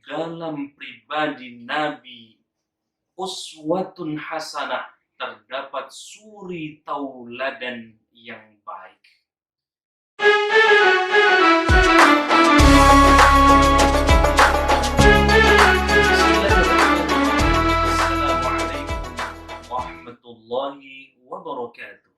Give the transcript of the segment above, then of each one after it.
dalam pribadi Nabi uswatun hasanah, terdapat suri tauladan yang baik. Assalamualaikum warahmatullahi wabarakatuh.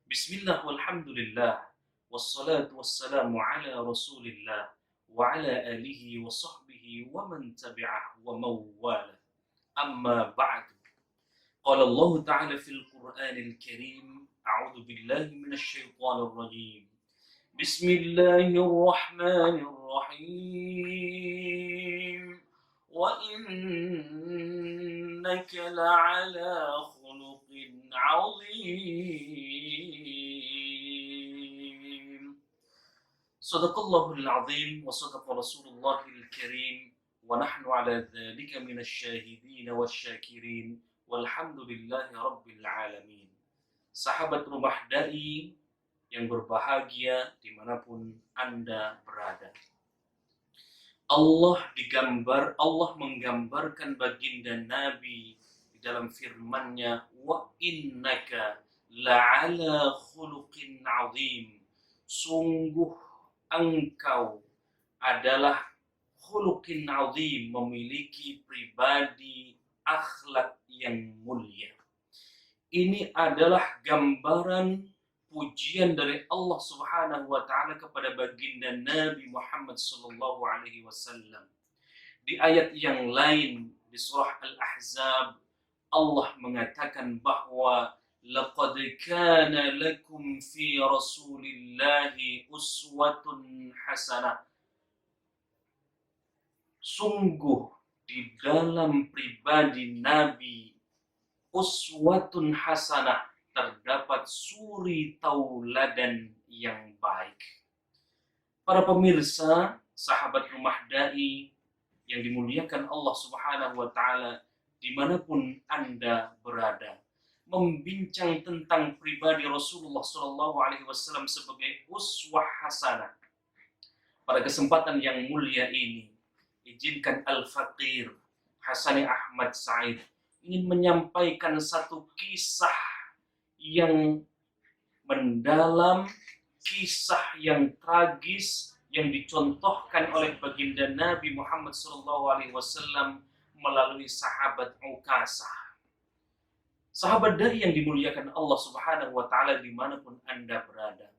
Bismillah walhamdulillah wassalatu wassalamu ala rasulillah wa ala alihi wa sahbihi wa man tabi'ah wa mawwala. Amma ba'du. Qala Allah Ta'ala fil Qur'anil Karim, a'udzu billahi minasy syaithanir rajim. Bismillahirrahmanirrahim. Wa innaka la'ala khuluqin 'adzim. Shadaqallahul 'adzim wa shadaqa Rasulullahil Karim wa nahnu 'ala dzalika minasy syahidin wasyakirin walhamdulillahi rabbil alamin. Sahabat rumah dai yang berbahagia dimanapun Anda berada, Allah menggambarkan baginda Nabi di dalam firman-Nya, wa innaka la'ala khuluqin 'adzim. Sungguh engkau adalah khuluqin 'adzim, memiliki pribadi akhlak yang mulia. Ini adalah gambaran pujian dari Allah Subhanahu wa taala kepada baginda Nabi Muhammad sallallahu alaihi wasallam. Di ayat yang lain di surah Al-Ahzab, Allah mengatakan bahwa laqad kana lakum fi rasulillahi uswatun hasanah. Sungguh di dalam pribadi Nabi uswatun hasanah, terdapat suri tauladan yang baik. Para pemirsa, sahabat rumah dai yang dimuliakan Allah Subhanahu wa taala dimanapun Anda berada, membincang tentang pribadi Rasulullah Shallallahu alaihi wasallam sebagai uswah hasanah. Pada kesempatan yang mulia ini, izinkan Al-Faqir Hasani Ahmad Said ingin menyampaikan satu kisah yang mendalam, kisah yang tragis yang dicontohkan oleh baginda Nabi Muhammad SAW melalui sahabat Ukasah. Sahabat dai yang dimuliakan Allah Subhanahu wa taala dimanapun Anda berada,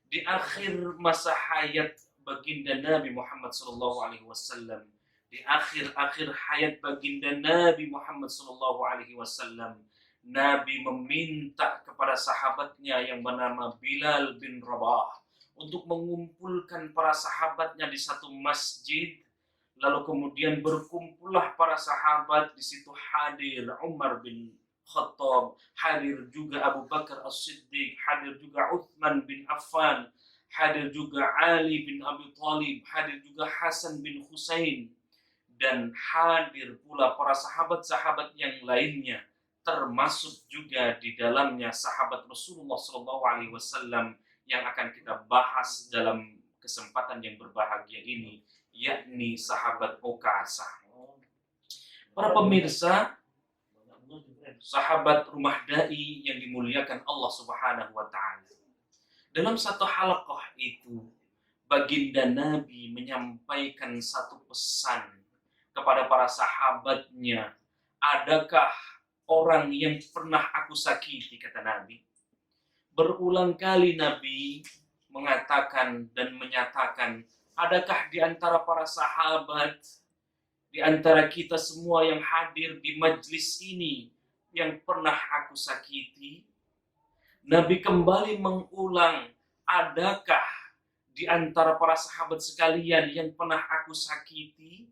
di akhir masa hayat baginda Nabi Muhammad SAW, di akhir hayat baginda Nabi Muhammad SAW, Nabi meminta kepada sahabatnya yang bernama Bilal bin Rabah untuk mengumpulkan para sahabatnya di satu masjid. Lalu kemudian berkumpullah para sahabat, di situ hadir Umar bin Khattab, hadir juga Abu Bakar As-Siddiq, hadir juga Uthman bin Affan, hadir juga Ali bin Abi Thalib, hadir juga Hasan bin Husain, dan hadir pula para sahabat-sahabat yang lainnya, termasuk juga di dalamnya sahabat Rasulullah SAW yang akan kita bahas dalam kesempatan yang berbahagia ini, yakni sahabat Ukasah. Para pemirsa, sahabat rumah dai yang dimuliakan Allah Subhanahu wa taala, dalam satu halaqah itu baginda Nabi menyampaikan satu pesan kepada para sahabatnya. Adakah orang yang pernah aku sakiti, kata Nabi. Berulang kali Nabi mengatakan dan menyatakan, adakah di antara para sahabat, di antara kita semua yang hadir di majlis ini, yang pernah aku sakiti? Nabi kembali mengulang, adakah di antara para sahabat sekalian yang pernah aku sakiti,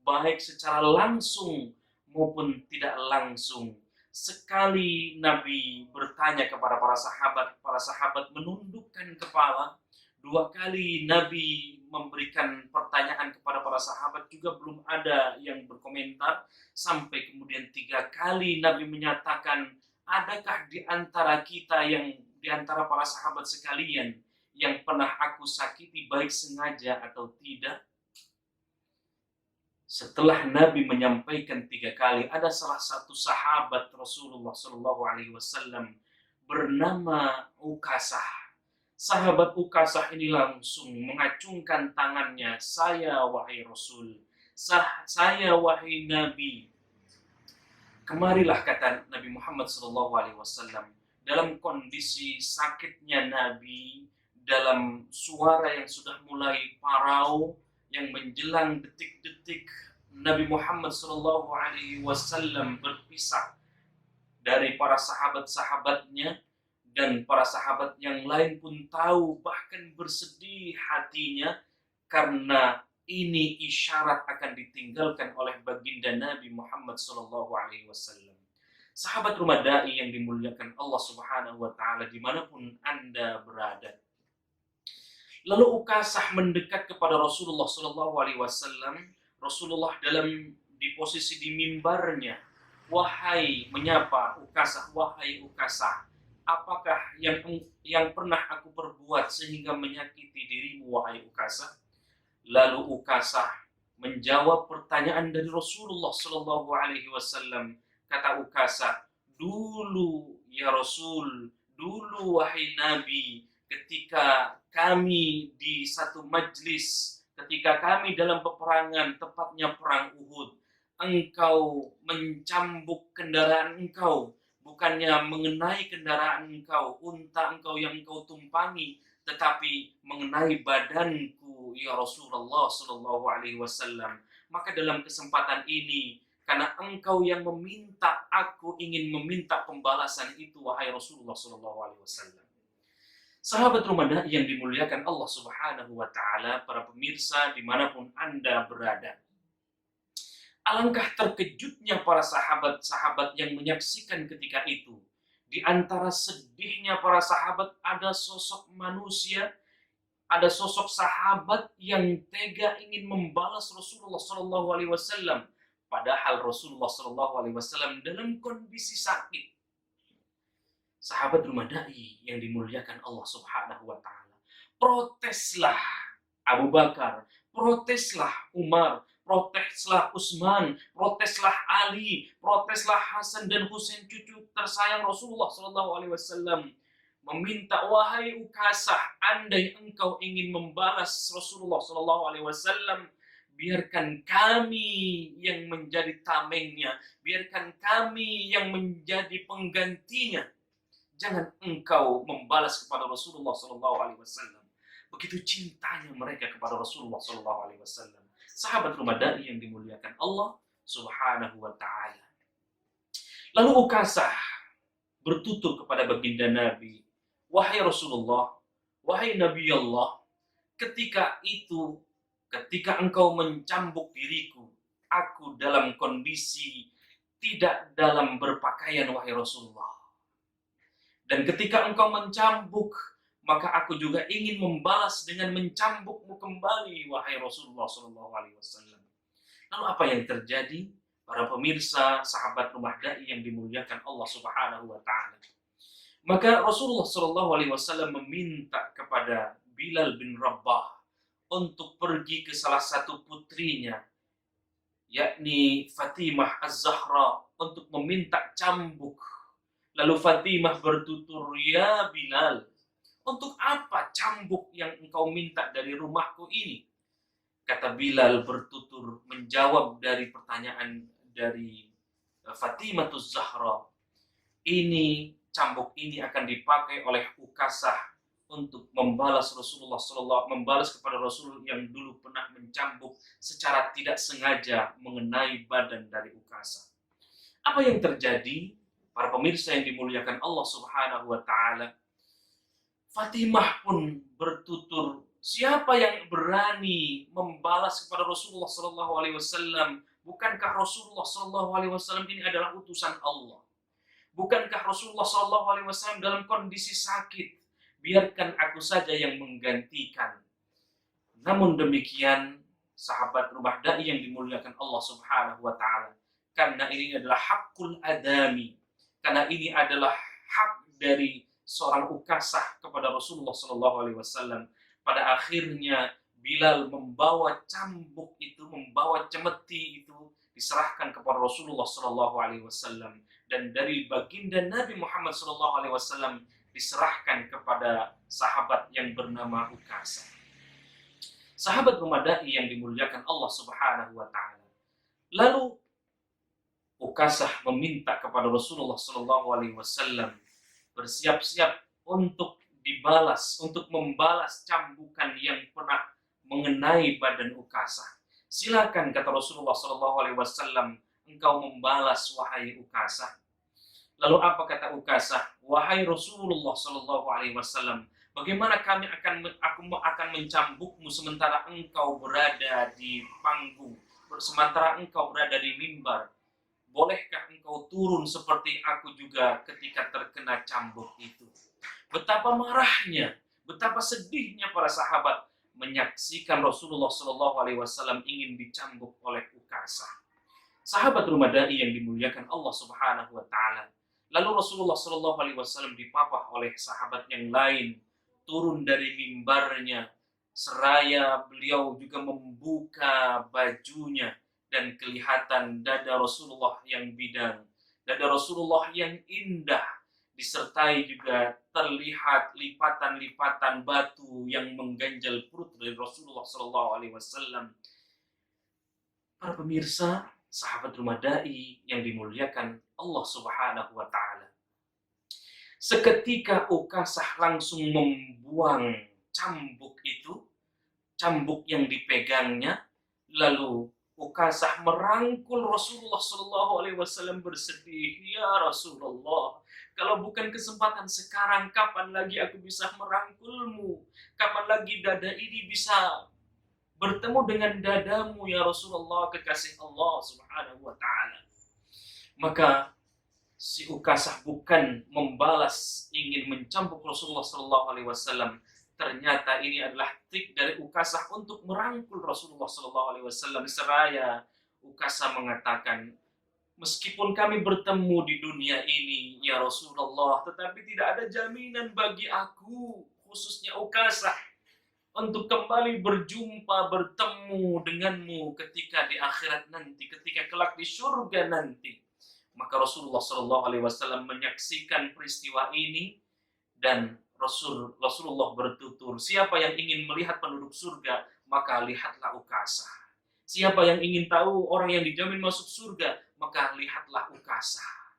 baik secara langsung maupun tidak langsung? Sekali Nabi bertanya kepada para sahabat menundukkan kepala. 2 kali Nabi memberikan pertanyaan kepada para sahabat, juga belum ada yang berkomentar. Sampai kemudian 3 kali Nabi menyatakan, adakah di antara kita, yang di antara para sahabat sekalian, yang pernah aku sakiti baik sengaja atau tidak? Setelah Nabi menyampaikan 3 kali, ada salah satu sahabat Rasulullah Shallallahu Alaihi Wasallam bernama Ukasah. Sahabat Ukasah ini langsung mengacungkan tangannya, "Saya wahai Rasul, saya wahai Nabi." Kemarilah, kata Nabi Muhammad SAW, dalam kondisi sakitnya Nabi, dalam suara yang sudah mulai parau, yang menjelang detik-detik Nabi Muhammad SAW berpisah dari para sahabat-sahabatnya, dan para sahabat yang lain pun tahu, bahkan bersedih hatinya, karena ini isyarat akan ditinggalkan oleh baginda Nabi Muhammad SAW. Sahabat rumah dai yang dimuliakan Allah Subhanahu wa Ta'ala, dimanapun Anda berada. Lalu Ukasah mendekat kepada Rasulullah SAW. Rasulullah di posisi di mimbarnya, "Wahai," menyapa Ukasah, "wahai Ukasah, apakah yang pernah aku perbuat sehingga menyakiti dirimu, wahai Ukasah?" Lalu Ukasah menjawab pertanyaan dari Rasulullah Shallallahu Alaihi Wasallam. Kata Ukasah, "Dulu ya Rasul, dulu wahai Nabi, ketika kami di satu majlis, ketika kami dalam peperangan, tepatnya perang Uhud, engkau mencambuk kendaraan engkau, bukannya mengenai kendaraan engkau, unta engkau yang engkau tumpangi, tetapi mengenai badanku ya Rasulullah Shallallahu Alaihi Wasallam. Maka dalam kesempatan ini, karena engkau yang meminta, aku ingin meminta pembalasan itu, wahai Rasulullah Shallallahu Alaihi Wasallam." Sahabat rumah dai yang dimuliakan Allah Subhanahu wa Ta'ala, para pemirsa dimanapun Anda berada, alangkah terkejutnya para sahabat-sahabat yang menyaksikan ketika itu. Di antara sedihnya para sahabat, ada sosok manusia, ada sosok sahabat yang tega ingin membalas Rasulullah Shallallahu Alaihi Wasallam, padahal Rasulullah Shallallahu Alaihi Wasallam dalam kondisi sakit. Sahabat rumah dai yang dimuliakan Allah Subhanahu wa Ta'ala, proteslah Abu Bakar, proteslah Umar, proteslah Utsman, proteslah Ali, proteslah Hasan dan Husain, cucu tersayang Rasulullah Shallallahu Alaihi Wasallam, meminta, "Wahai Ukasah, andai engkau ingin membalas Rasulullah Shallallahu Alaihi Wasallam, biarkan kami yang menjadi tamengnya, biarkan kami yang menjadi penggantinya. Jangan engkau membalas kepada Rasulullah Shallallahu Alaihi Wasallam." Begitu cintanya mereka kepada Rasulullah Shallallahu Alaihi Wasallam. Sahabat rumah dai yang dimuliakan Allah Subhanahu wa Ta'ala. Lalu Ukasah bertutur kepada baginda Nabi, "Wahai Rasulullah, wahai Nabi Allah, ketika engkau mencambuk diriku, aku dalam kondisi tidak dalam berpakaian, wahai Rasulullah. Dan ketika engkau mencambuk, maka aku juga ingin membalas dengan mencambukmu kembali, wahai Rasulullah Shallallahu Alaihi Wasallam." Lalu apa yang terjadi? Para pemirsa, sahabat rumah dai yang dimuliakan Allah Subhanahu wa Ta'ala. Maka Rasulullah Shallallahu Alaihi Wasallam meminta kepada Bilal bin Rabah untuk pergi ke salah satu putrinya, yakni Fatimah Az-Zahra, untuk meminta cambuk. Lalu Fatimah bertutur, "Ya Bilal, untuk apa cambuk yang engkau minta dari rumahku ini?" Kata Bilal bertutur menjawab dari pertanyaan dari Fatimah Az-Zahra, cambuk ini akan dipakai oleh Ukasah untuk membalas membalas kepada Rasul yang dulu pernah mencambuk secara tidak sengaja mengenai badan dari Ukasah. Apa yang terjadi? Para pemirsa yang dimuliakan Allah Subhanahu wa Ta'ala, Fatimah pun bertutur, "Siapa yang berani membalas kepada Rasulullah Sallallahu Alaihi Wasallam? Bukankah Rasulullah Sallallahu Alaihi Wasallam ini adalah utusan Allah? Bukankah Rasulullah Sallallahu Alaihi Wasallam dalam kondisi sakit? Biarkan aku saja yang menggantikan." Namun demikian, sahabat rumah dai yang dimuliakan Allah Subhanahu wa Ta'ala, karena ini adalah hakul adami, karena ini adalah hak dari seorang Ukasah kepada Rasulullah Sallallahu Alaihi Wasallam, pada akhirnya Bilal membawa cambuk itu, membawa cemeti itu diserahkan kepada Rasulullah Shallallahu Alaihi Wasallam, dan dari baginda Nabi Muhammad Shallallahu Alaihi Wasallam diserahkan kepada sahabat yang bernama Ukasah. Sahabat rumah dai yang dimuliakan Allah Subhanahu wa taala. Lalu Ukasah meminta kepada Rasulullah Shallallahu Alaihi Wasallam bersiap-siap untuk dibalas, untuk membalas cambukan yang pernah mengenai badan Ukasah. Silakan, kata Rasulullah Shallallahu Alaihi Wasallam, engkau membalas wahai Ukasah. Lalu apa kata Ukasah? Wahai Rasulullah Shallallahu Alaihi Wasallam, bagaimana aku akan mencambukmu sementara engkau berada di panggung, sementara engkau berada di mimbar? Bolehkah engkau turun seperti aku juga ketika terkena cambuk itu? Betapa marahnya, betapa sedihnya para sahabat menyaksikan Rasulullah Shallallahu Alaihi Wasallam ingin dicambuk oleh Ukasah. Sahabat rumah dai yang dimuliakan Allah Subhanahu Wa Taala. Lalu Rasulullah Shallallahu Alaihi Wasallam dipapah oleh sahabat yang lain, turun dari mimbarnya, seraya beliau juga membuka bajunya dan kelihatan dada Rasulullah yang bidang, dada Rasulullah yang indah, disertai juga terlihat lipatan-lipatan batu yang mengganjal perut dari Rasulullah Shallallahu Alaihi Wasallam. Para pemirsa, sahabat rumah dai yang dimuliakan Allah Subhanahu Wa Taala. Seketika Ukasah langsung membuang cambuk itu, cambuk yang dipegangnya, lalu Ukasah merangkul Rasulullah Shallallahu Alaihi Wasallam bersedih, ya Rasulullah, kalau bukan kesempatan sekarang, kapan lagi aku bisa merangkulmu? Kapan lagi dada ini bisa bertemu dengan dadamu, ya Rasulullah, kekasih Allah Subhanahu Wa Taala. Maka si Ukasah bukan membalas ingin mencambuk Rasulullah Shallallahu Alaihi Wasallam. Ternyata ini adalah trik dari Ukasah untuk merangkul Rasulullah Shallallahu Alaihi Wasallam. Seraya Ukasah mengatakan, meskipun kami bertemu di dunia ini, ya Rasulullah, tetapi tidak ada jaminan bagi aku, khususnya Ukasah, untuk kembali berjumpa, bertemu denganmu ketika di akhirat nanti, ketika kelak di surga nanti. Maka Rasulullah Shallallahu Alaihi Wasallam menyaksikan peristiwa ini dan Rasulullah bertutur, siapa yang ingin melihat penduduk surga, maka lihatlah Ukasah. Siapa yang ingin tahu orang yang dijamin masuk surga, maka lihatlah Ukasah.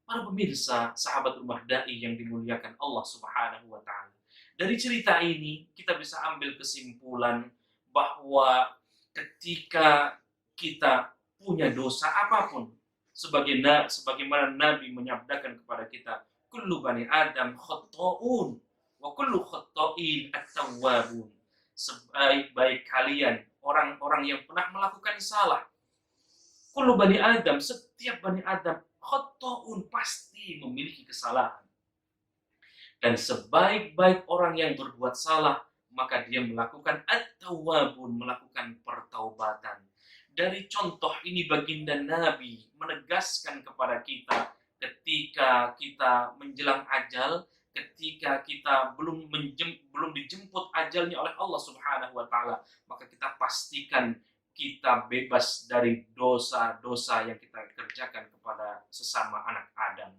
Para pemirsa, sahabat rumah dai yang dimuliakan Allah Subhanahu Wa Taala. Dari cerita ini kita bisa ambil kesimpulan bahwa ketika kita punya dosa apapun, sebagaimana Nabi menyabdakan kepada kita, kullu bani Adam khata'un wa kullu khata'in at-tawwabun. Sebaik-baik kalian, orang-orang yang pernah melakukan salah. Kullu bani Adam, setiap bani Adam khata'un, pasti memiliki kesalahan. Dan sebaik-baik orang yang berbuat salah, maka dia melakukan at-tawwabun, melakukan pertaubatan. Dari contoh ini baginda Nabi menegaskan kepada kita, ketika kita menjelang ajal, ketika kita belum dijemput ajalnya oleh Allah Subhanahu Wa Taala, maka kita pastikan kita bebas dari dosa-dosa yang kita kerjakan kepada sesama anak Adam.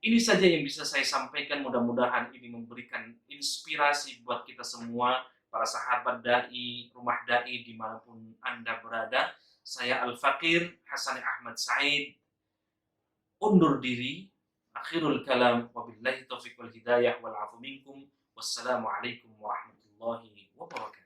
Ini saja yang bisa saya sampaikan, mudah-mudahan ini memberikan inspirasi buat kita semua, para sahabat dai, rumah dai dimanapun Anda berada. Saya Al-Faqir Hasan Ahmad Said undur diri. Akhirul kalam, wabillahi taufiq wal hidayah wal afu minkum. Wassalamualaikum warahmatullahi wabarakatuh.